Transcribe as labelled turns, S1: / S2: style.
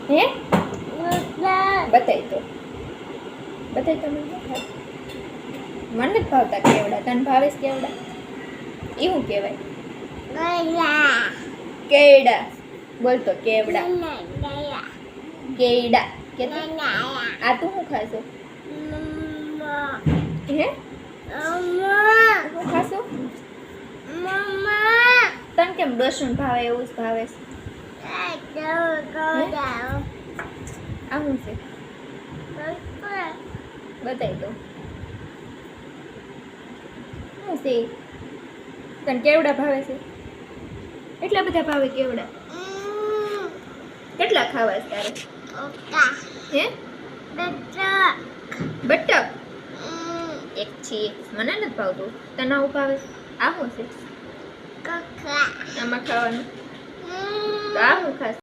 S1: હે બતાય તો મને મને નથી ભાવતા કેવડા. તને ભાવે છે કેવડા? એ શું કહેવાય? કેડા બોલ તો. કેવડા કેડા કે આ તું શું ખાશો? હે શું ખાશો? તને કેમ ડોસું ભાવે એવું જ ભાવે છે? આ શું છે? બતાવી દો શું છે? તને કેવડા ભાવે છે? એટલા બધા ભાવે કેવડા? કેટલા ખાવા છે તારે? હે બટક એક છે. મને નથી ભાવતું. તને આવું ભાવે છે? આ શું છે આમાં ખાવાનું? તો આ શું ખાસ?